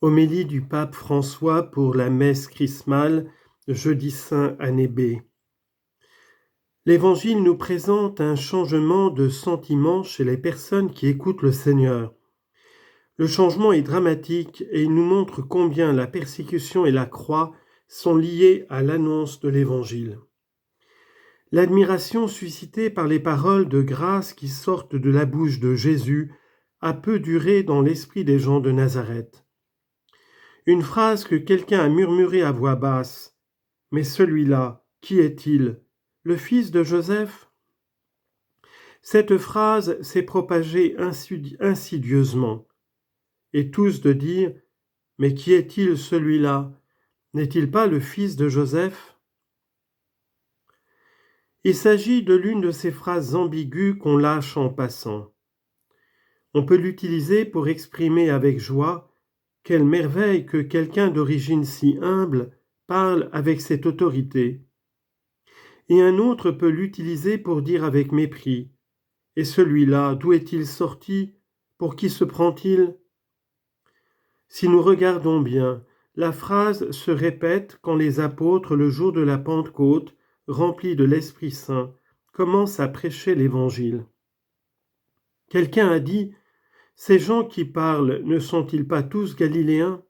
Homélie du pape François pour la messe chrismale, jeudi saint année B. L'Évangile nous présente un changement de sentiment chez les personnes qui écoutent le Seigneur. Le changement est dramatique et il nous montre combien la persécution et la croix sont liées à l'annonce de l'Évangile. L'admiration suscitée par les paroles de grâce qui sortent de la bouche de Jésus a peu duré dans l'esprit des gens de Nazareth. Une phrase que quelqu'un a murmurée à voix basse. « Mais celui-là, qui est-il? Le fils de Joseph ?» Cette phrase s'est propagée insidieusement, et tous de dire « Mais qui est-il celui-là? N'est-il pas le fils de Joseph ?» Il s'agit de l'une de ces phrases ambiguës qu'on lâche en passant. On peut l'utiliser pour exprimer avec joie « Quelle merveille que quelqu'un d'origine si humble parle avec cette autorité !» Et un autre peut l'utiliser pour dire avec mépris « Et celui-là, d'où est-il sorti? Pour qui se prend-il » Si nous regardons bien, la phrase se répète quand les apôtres, le jour de la Pentecôte, remplis de l'Esprit Saint, commencent à prêcher l'Évangile. Quelqu'un a dit « Ces gens qui parlent ne sont-ils pas tous galiléens ?»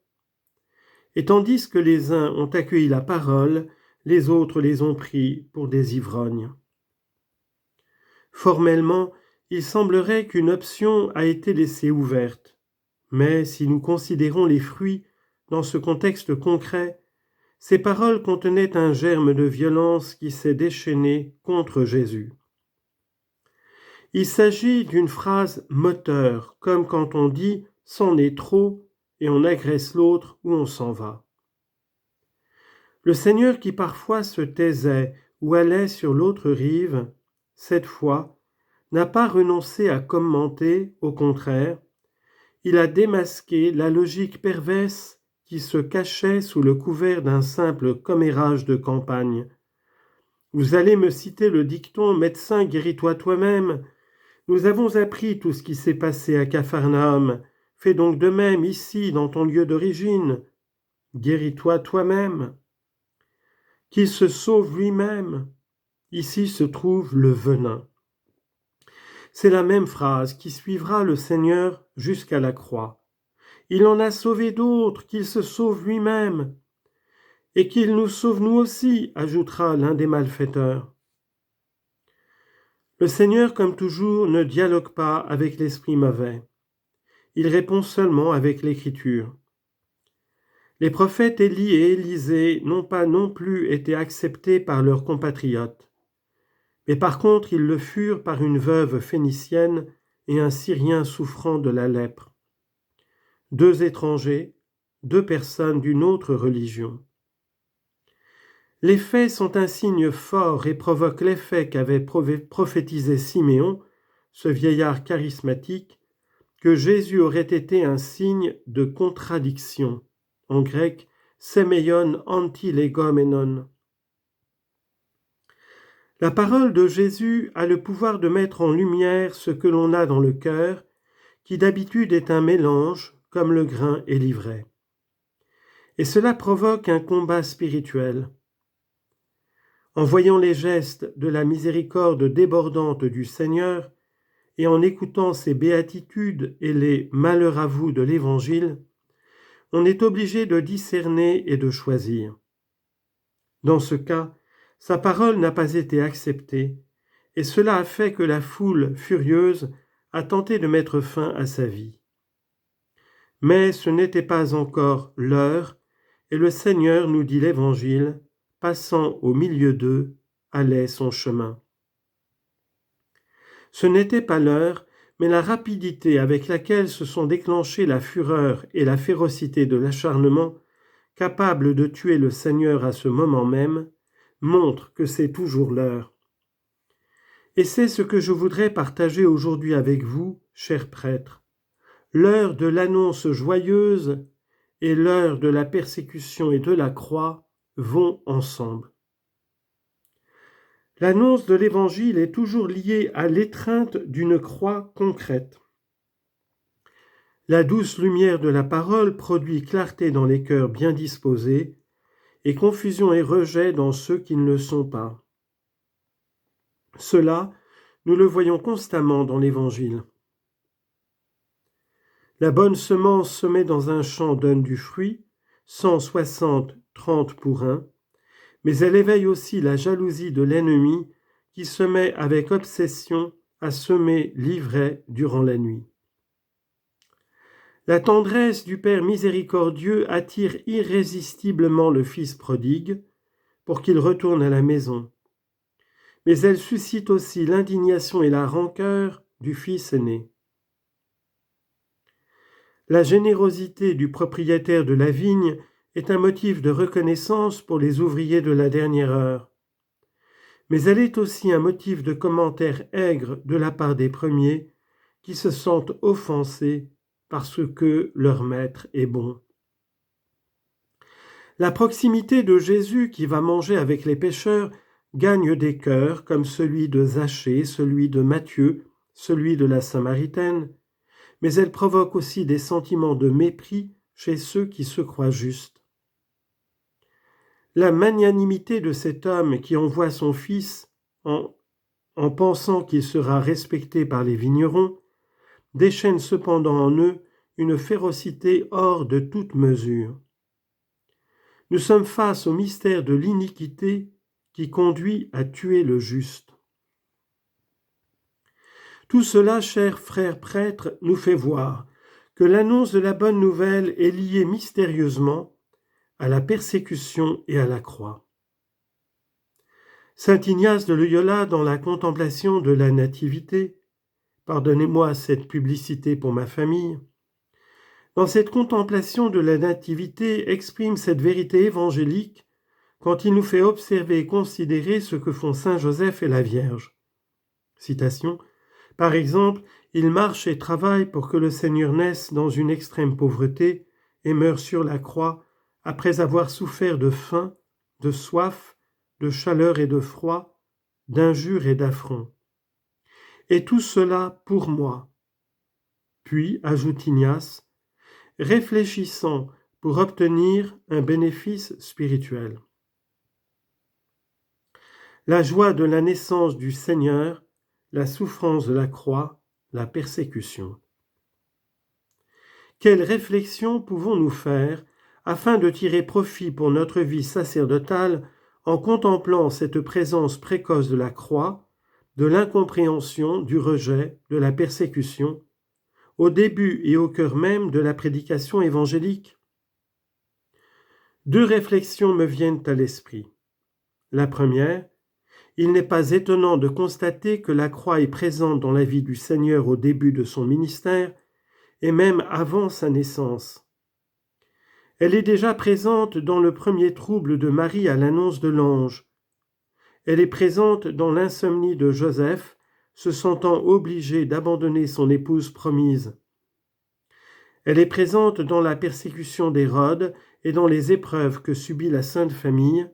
Et tandis que les uns ont accueilli la parole, les autres les ont pris pour des ivrognes. Formellement, il semblerait qu'une option a été laissée ouverte. Mais si nous considérons les fruits dans ce contexte concret, ces paroles contenaient un germe de violence qui s'est déchaîné contre Jésus. Il s'agit d'une phrase moteur, comme quand on dit « c'en est trop » et on agresse l'autre ou on s'en va. Le Seigneur qui parfois se taisait ou allait sur l'autre rive, cette fois, n'a pas renoncé à commenter, au contraire, il a démasqué la logique perverse qui se cachait sous le couvert d'un simple commérage de campagne. Vous allez me citer le dicton « Médecin, guéris-toi toi-même ». Nous avons appris tout ce qui s'est passé à Capharnaüm. Fais donc de même ici, dans ton lieu d'origine. Guéris-toi toi-même. Qu'il se sauve lui-même. Ici se trouve le venin. C'est la même phrase qui suivra le Seigneur jusqu'à la croix. Il en a sauvé d'autres, qu'il se sauve lui-même. Et qu'il nous sauve nous aussi, ajoutera l'un des malfaiteurs. Le Seigneur, comme toujours, ne dialogue pas avec l'esprit mauvais. Il répond seulement avec l'Écriture. Les prophètes Élie et Élisée n'ont pas non plus été acceptés par leurs compatriotes. Mais par contre, ils le furent par une veuve phénicienne et un Syrien souffrant de la lèpre. Deux étrangers, deux personnes d'une autre religion. Les faits sont un signe fort et provoquent l'effet qu'avait prophétisé Siméon, ce vieillard charismatique, que Jésus aurait été un signe de contradiction. En grec, semeion antilegomenon. La parole de Jésus a le pouvoir de mettre en lumière ce que l'on a dans le cœur, qui d'habitude est un mélange, comme le grain et l'ivraie. Et cela provoque un combat spirituel. En voyant les gestes de la miséricorde débordante du Seigneur, et en écoutant ses béatitudes et les malheurs à vous de l'Évangile, on est obligé de discerner et de choisir. Dans ce cas, sa parole n'a pas été acceptée, et cela a fait que la foule furieuse a tenté de mettre fin à sa vie. Mais ce n'était pas encore l'heure, et le Seigneur, nous dit l'Évangile, passant au milieu d'eux, allait son chemin. Ce n'était pas l'heure, mais la rapidité avec laquelle se sont déclenchées la fureur et la férocité de l'acharnement, capable de tuer le Seigneur à ce moment même, montre que c'est toujours l'heure. Et c'est ce que je voudrais partager aujourd'hui avec vous, chers prêtres. L'heure de l'annonce joyeuse et l'heure de la persécution et de la croix vont ensemble. L'annonce de l'Évangile est toujours liée à l'étreinte d'une croix concrète. La douce lumière de la parole produit clarté dans les cœurs bien disposés et confusion et rejet dans ceux qui ne le sont pas. Cela, nous le voyons constamment dans l'Évangile. La bonne semence semée dans un champ donne du fruit, 160, 30 pour 1, mais elle éveille aussi la jalousie de l'ennemi qui se met avec obsession à semer l'ivraie durant la nuit. La tendresse du Père miséricordieux attire irrésistiblement le Fils prodigue pour qu'il retourne à la maison. Mais elle suscite aussi l'indignation et la rancœur du Fils aîné. La générosité du propriétaire de la vigne est un motif de reconnaissance pour les ouvriers de la dernière heure. Mais elle est aussi un motif de commentaire aigre de la part des premiers qui se sentent offensés parce que leur maître est bon. La proximité de Jésus qui va manger avec les pécheurs gagne des cœurs comme celui de Zachée, celui de Matthieu, celui de la Samaritaine, mais elle provoque aussi des sentiments de mépris chez ceux qui se croient justes. La magnanimité de cet homme qui envoie son fils en pensant qu'il sera respecté par les vignerons déchaîne cependant en eux une férocité hors de toute mesure. Nous sommes face au mystère de l'iniquité qui conduit à tuer le juste. Tout cela, chers frères prêtres, nous fait voir que l'annonce de la bonne nouvelle est liée mystérieusement à la persécution et à la croix. Saint Ignace de Loyola, dans la contemplation de la Nativité, pardonnez-moi cette publicité pour ma famille, dans cette contemplation de la Nativité exprime cette vérité évangélique quand il nous fait observer et considérer ce que font Saint Joseph et la Vierge. Citation. Par exemple, il marche et travaille pour que le Seigneur naisse dans une extrême pauvreté et meure sur la croix après avoir souffert de faim, de soif, de chaleur et de froid, d'injures et d'affronts. Et tout cela pour moi. Puis, ajoute Ignace, réfléchissant pour obtenir un bénéfice spirituel. La joie de la naissance du Seigneur, la souffrance de la croix, la persécution. Quelle réflexion pouvons-nous faire afin de tirer profit pour notre vie sacerdotale en contemplant cette présence précoce de la croix, de l'incompréhension, du rejet, de la persécution, au début et au cœur même de la prédication évangélique? Deux réflexions me viennent à l'esprit. La première, il n'est pas étonnant de constater que la croix est présente dans la vie du Seigneur au début de son ministère et même avant sa naissance. Elle est déjà présente dans le premier trouble de Marie à l'annonce de l'ange. Elle est présente dans l'insomnie de Joseph, se sentant obligé d'abandonner son épouse promise. Elle est présente dans la persécution d'Hérode et dans les épreuves que subit la Sainte Famille,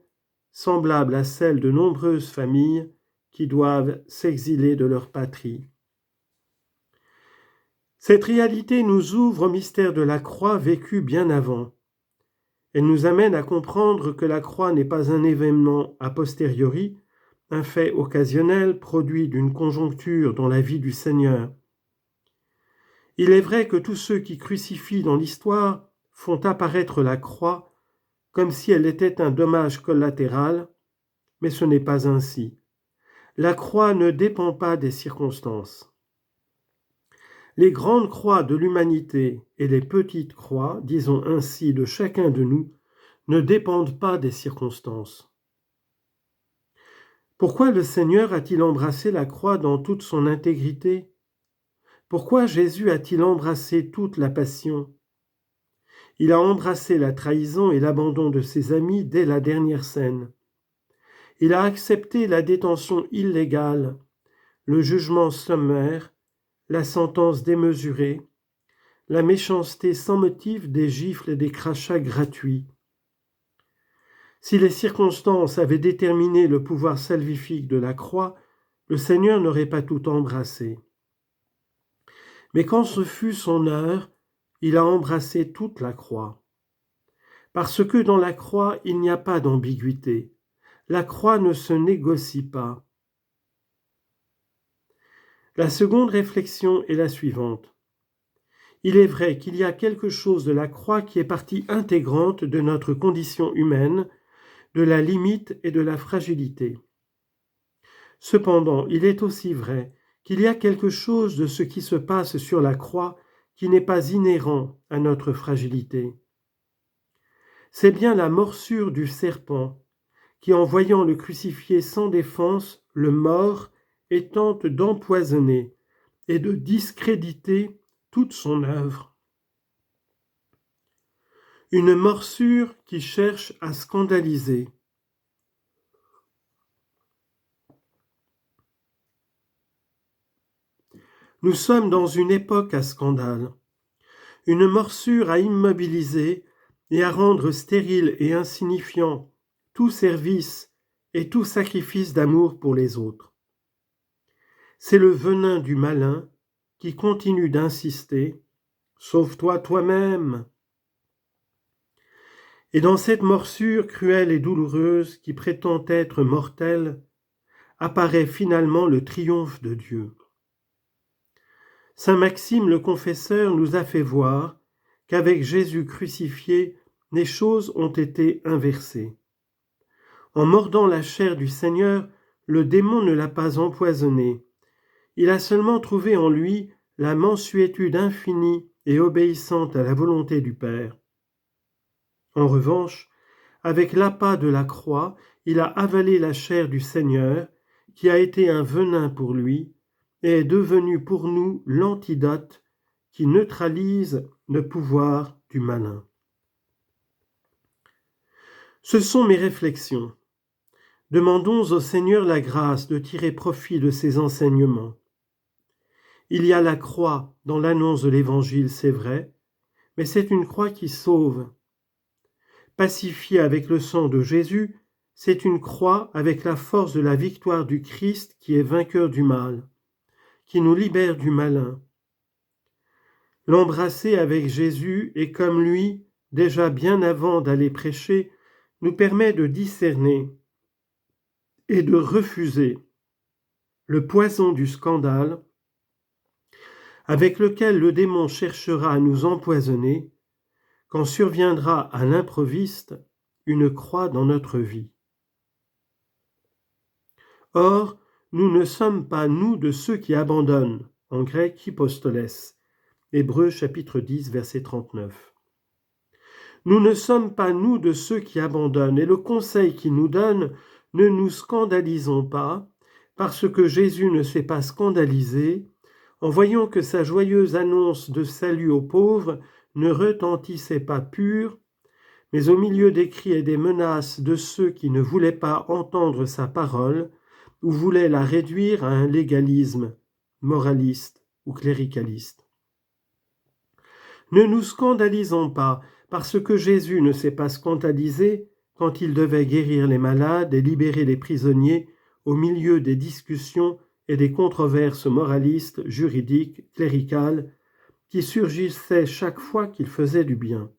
semblables à celles de nombreuses familles qui doivent s'exiler de leur patrie. Cette réalité nous ouvre au mystère de la croix vécue bien avant. Elle nous amène à comprendre que la croix n'est pas un événement a posteriori, un fait occasionnel produit d'une conjoncture dans la vie du Seigneur. Il est vrai que tous ceux qui crucifient dans l'histoire font apparaître la croix comme si elle était un dommage collatéral, mais ce n'est pas ainsi. La croix ne dépend pas des circonstances. Les grandes croix de l'humanité et les petites croix, disons ainsi, de chacun de nous, ne dépendent pas des circonstances. Pourquoi le Seigneur a-t-il embrassé la croix dans toute son intégrité? Pourquoi Jésus a-t-il embrassé toute la passion? Il a embrassé la trahison et l'abandon de ses amis dès la dernière scène. Il a accepté la détention illégale, le jugement sommaire, la sentence démesurée, la méchanceté sans motif des gifles et des crachats gratuits. Si les circonstances avaient déterminé le pouvoir salvifique de la croix, le Seigneur n'aurait pas tout embrassé. Mais quand ce fut son heure, il a embrassé toute la croix. Parce que dans la croix, il n'y a pas d'ambiguïté. La croix ne se négocie pas. La seconde réflexion est la suivante. Il est vrai qu'il y a quelque chose de la croix qui est partie intégrante de notre condition humaine, de la limite et de la fragilité. Cependant, il est aussi vrai qu'il y a quelque chose de ce qui se passe sur la croix qui n'est pas inhérent à notre fragilité. C'est bien la morsure du serpent qui, en voyant le crucifié sans défense, le mord et tente d'empoisonner et de discréditer toute son œuvre. Une morsure qui cherche à scandaliser. Nous sommes dans une époque à scandale, une morsure à immobiliser et à rendre stérile et insignifiant tout service et tout sacrifice d'amour pour les autres. C'est le venin du malin qui continue d'insister « Sauve-toi toi-même ». Et dans cette morsure cruelle et douloureuse qui prétend être mortelle, apparaît finalement le triomphe de Dieu. Saint Maxime le Confesseur nous a fait voir qu'avec Jésus crucifié, les choses ont été inversées. En mordant la chair du Seigneur, le démon ne l'a pas empoisonné. Il a seulement trouvé en lui la mansuétude infinie et obéissante à la volonté du Père. En revanche, avec l'appât de la croix, il a avalé la chair du Seigneur, qui a été un venin pour lui, et est devenu pour nous l'antidote qui neutralise le pouvoir du malin. Ce sont mes réflexions. Demandons au Seigneur la grâce de tirer profit de ses enseignements. Il y a la croix dans l'annonce de l'Évangile, c'est vrai, mais c'est une croix qui sauve. Pacifiée avec le sang de Jésus, c'est une croix avec la force de la victoire du Christ qui est vainqueur du mal, qui nous libère du malin. L'embrasser avec Jésus et comme lui, déjà bien avant d'aller prêcher, nous permet de discerner et de refuser le poison du scandale avec lequel le démon cherchera à nous empoisonner quand surviendra à l'improviste une croix dans notre vie. Or, nous ne sommes pas, nous, de ceux qui abandonnent, en grec hypostoles, Hébreux chapitre 10, verset 39. Nous ne sommes pas, nous, de ceux qui abandonnent, et le conseil qu'il nous donne, ne nous scandalisons pas, parce que Jésus ne s'est pas scandalisé, en voyant que sa joyeuse annonce de salut aux pauvres ne retentissait pas pure, mais au milieu des cris et des menaces de ceux qui ne voulaient pas entendre sa parole, ou voulaient la réduire à un légalisme moraliste ou cléricaliste. Ne nous scandalisons pas, parce que Jésus ne s'est pas scandalisé quand il devait guérir les malades et libérer les prisonniers au milieu des discussions et des controverses moralistes, juridiques, cléricales, qui surgissaient chaque fois qu'il faisait du bien.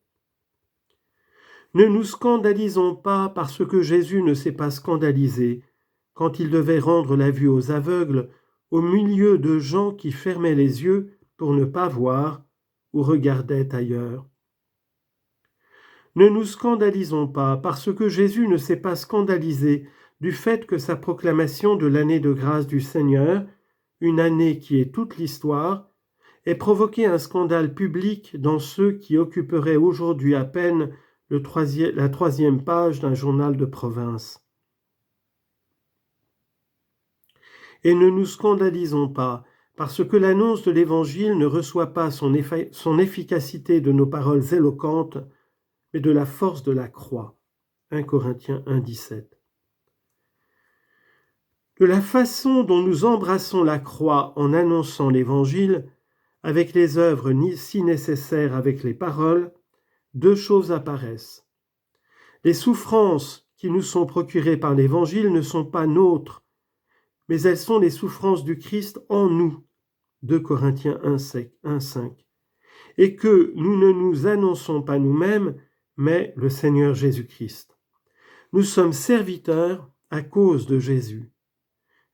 Ne nous scandalisons pas parce que Jésus ne s'est pas scandalisé quand il devait rendre la vue aux aveugles au milieu de gens qui fermaient les yeux pour ne pas voir ou regardaient ailleurs. Ne nous scandalisons pas parce que Jésus ne s'est pas scandalisé du fait que sa proclamation de l'année de grâce du Seigneur, une année qui est toute l'histoire, ait provoqué un scandale public dans ceux qui occuperaient aujourd'hui à peine la troisième page d'un journal de province. Et ne nous scandalisons pas parce que l'annonce de l'Évangile ne reçoit pas son efficacité de nos paroles éloquentes, mais de la force de la croix. 1 Corinthiens 1, 17. De la façon dont nous embrassons la croix en annonçant l'Évangile, avec les œuvres si nécessaires avec les paroles, deux choses apparaissent. Les souffrances qui nous sont procurées par l'Évangile ne sont pas nôtres, mais elles sont les souffrances du Christ en nous. 2 Corinthiens 1, 5. et que nous ne nous annonçons pas nous-mêmes, mais le Seigneur Jésus-Christ. Nous sommes serviteurs à cause de Jésus.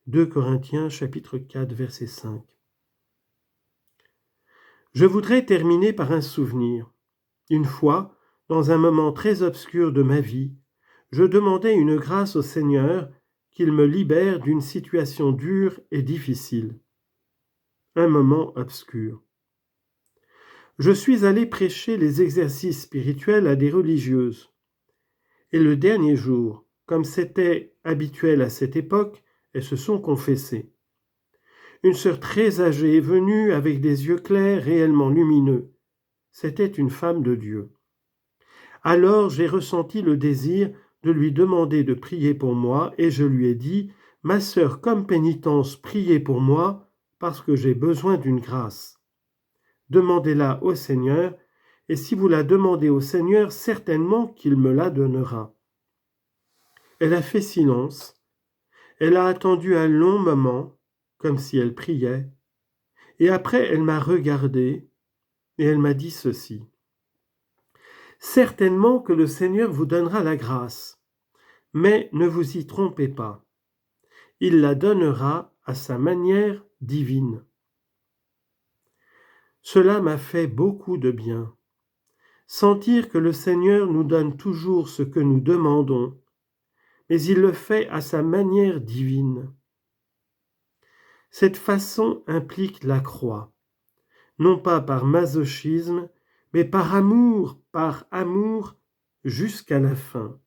2 Corinthiens chapitre 4 verset 5. Je voudrais terminer par un souvenir. Une fois, dans un moment très obscur de ma vie, je demandais une grâce au Seigneur qu'il me libère d'une situation dure et difficile. Un moment obscur. Je suis allé prêcher les exercices spirituels à des religieuses. Et le dernier jour, comme c'était habituel à cette époque, elles se sont confessées. Une sœur très âgée est venue avec des yeux clairs réellement lumineux. C'était une femme de Dieu. Alors j'ai ressenti le désir de lui demander de prier pour moi et je lui ai dit « Ma sœur, comme pénitence, priez pour moi parce que j'ai besoin d'une grâce. Demandez-la au Seigneur et si vous la demandez au Seigneur, certainement qu'il me la donnera. » Elle a fait silence. Elle a attendu un long moment, comme si elle priait. Et après, elle m'a regardé et elle m'a dit ceci. « Certainement que le Seigneur vous donnera la grâce, mais ne vous y trompez pas. Il la donnera à sa manière divine. » Cela m'a fait beaucoup de bien. Sentir que le Seigneur nous donne toujours ce que nous demandons, mais il le fait à sa manière divine. Cette façon implique la croix, non pas par masochisme, mais par amour jusqu'à la fin.